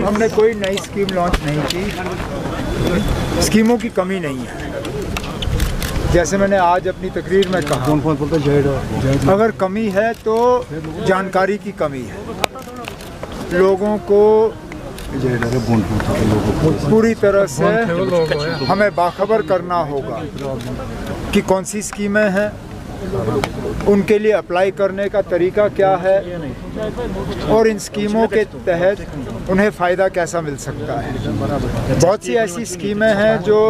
हमने कोई नई स्कीम लॉन्च नहीं की, स्कीमों की कमी नहीं है। जैसे मैंने आज अपनी तकरीर में कहा, अगर कमी है तो जानकारी की कमी है। लोगों को पूरी तरह से हमें बाखबर करना होगा कि कौन सी स्कीमें हैं, उनके लिए अप्लाई करने का तरीका क्या है और इन स्कीमों के तहत उन्हें फ़ायदा कैसा मिल सकता है। बहुत सी ऐसी स्कीमें हैं जो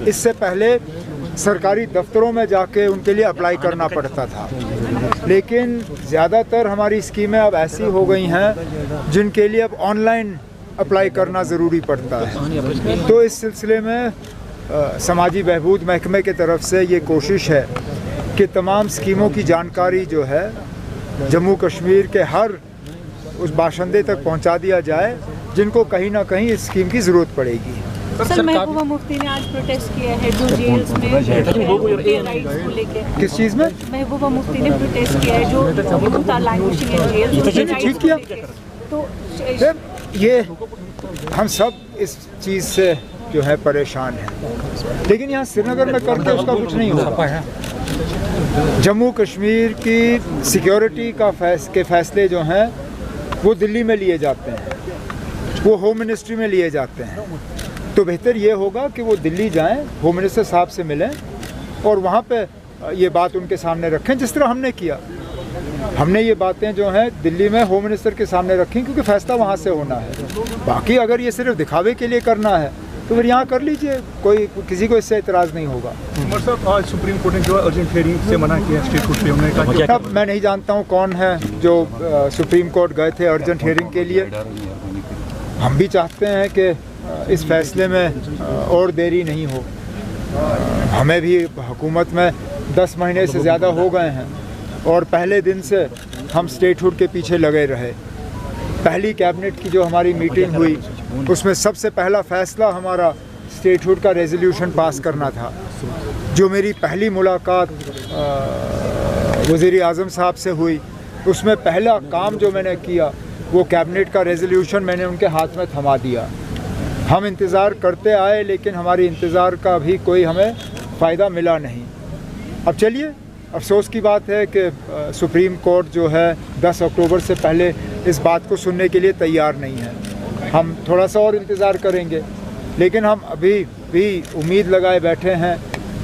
इससे पहले सरकारी दफ्तरों में जाके उनके लिए अप्लाई करना पड़ता था, लेकिन ज़्यादातर हमारी स्कीमें अब ऐसी हो गई हैं जिनके लिए अब ऑनलाइन अप्लाई करना ज़रूरी पड़ता है। तो इस सिलसिले में समाजी बहबूद महकमे की तरफ से ये कोशिश है कि तमाम स्कीमों की जानकारी जो है जम्मू कश्मीर के हर उस बाशिंदे तक पहुंचा दिया जाए जिनको कहीं ना कहीं इस स्कीम की ज़रूरत पड़ेगी। सर, महबूबा मुफ्ती ने आज प्रोटेस्ट किया है जो जेल्स में राइट्स को लेके। किस चीज़ में? महबूबा मुफ्ती ने प्रोटेस्ट किया है जो लैंग्वेजिंग इन जेल्स। ठीक किया। तो ये हम सब इस चीज़ से जो है परेशान हैं, लेकिन यहाँ श्रीनगर में करके उसका कुछ नहीं होगा। जम्मू कश्मीर की सिक्योरिटी के फैसले जो हैं वो दिल्ली में लिए जाते हैं, वो होम मिनिस्ट्री में लिए जाते हैं। तो बेहतर ये होगा कि वो दिल्ली जाएं, होम मिनिस्टर साहब से मिलें और वहाँ पे ये बात उनके सामने रखें, जिस तरह हमने किया। हमने ये बातें जो हैं दिल्ली में होम मिनिस्टर के सामने रखी क्योंकि फ़ैसला वहाँ से होना है। बाकी अगर ये सिर्फ दिखावे के लिए करना है तो फिर यहाँ कर लीजिए, किसी को इससे एतराज़ नहीं होगा। उमर साहब, आज सुप्रीम कोर्ट ने जो अर्जेंट हियरिंग से मना किया स्टेट कोर्ट पे, उन्होंने कहा कि अब मैं नहीं जानता हूँ कौन है जो सुप्रीम कोर्ट गए थे अर्जेंट हियरिंग के लिए। हम भी चाहते हैं कि इस फैसले में और देरी नहीं हो। हमें भी हुकूमत में 10 महीने से ज़्यादा हो गए हैं और पहले दिन से हम स्टेटहुड के पीछे लगे रहे। पहली कैबिनेट की जो हमारी मीटिंग हुई उसमें सबसे पहला फ़ैसला हमारा स्टेटहुड का रेजोल्यूशन पास करना था। जो मेरी पहली मुलाकात वज़ीर आज़म साहब से हुई उसमें पहला काम जो मैंने किया वो कैबिनेट का रेजोल्यूशन मैंने उनके हाथ में थमा दिया। हम इंतज़ार करते आए लेकिन हमारी इंतज़ार का भी कोई हमें फ़ायदा मिला नहीं। अब चलिए, अफसोस की बात है कि सुप्रीम कोर्ट जो है 10 अक्टूबर से पहले इस बात को सुनने के लिए तैयार नहीं है। हम थोड़ा सा और इंतज़ार करेंगे, लेकिन हम अभी भी उम्मीद लगाए बैठे हैं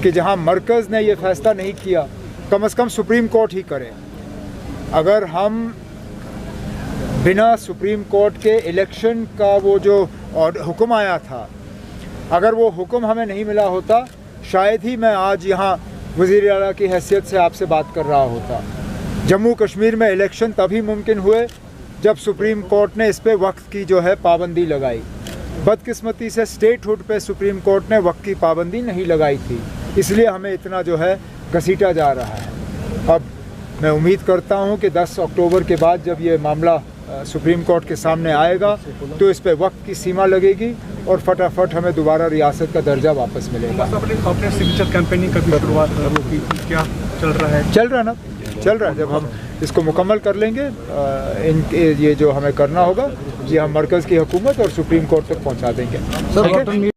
कि जहां मरकज़ ने ये फ़ैसला नहीं किया, कम से कम सुप्रीम कोर्ट ही करे। अगर हम बिना सुप्रीम कोर्ट के इलेक्शन का वो जो हुक्म आया था, अगर वो हुक्म हमें नहीं मिला होता, शायद ही मैं आज यहाँ वज़ीर आला की हैसियत से आपसे बात कर रहा होता। जम्मू कश्मीर में इलेक्शन तभी मुमकिन हुए जब सुप्रीम कोर्ट ने इस पे वक्त की जो है पाबंदी लगाई। बदकिस्मती से स्टेटहुड पे सुप्रीम कोर्ट ने वक्त की पाबंदी नहीं लगाई थी, इसलिए हमें इतना जो है घसीटा जा रहा है। अब मैं उम्मीद करता हूँ कि 10 अक्टूबर के बाद जब ये मामला सुप्रीम कोर्ट के सामने आएगा तो इस पे वक्त की सीमा लगेगी और फटाफट हमें दोबारा रियासत का दर्जा वापस मिलेगा। आपने सिग्नेचर कैंपेनिंग का भी शुरुआत की, क्या चल रहा है? चल रहा है। जब हम इसको मुकम्मल कर लेंगे, ये जो हमें करना होगा ये हम मरकज़ की हुकूमत और सुप्रीम कोर्ट तक पहुंचा देंगे।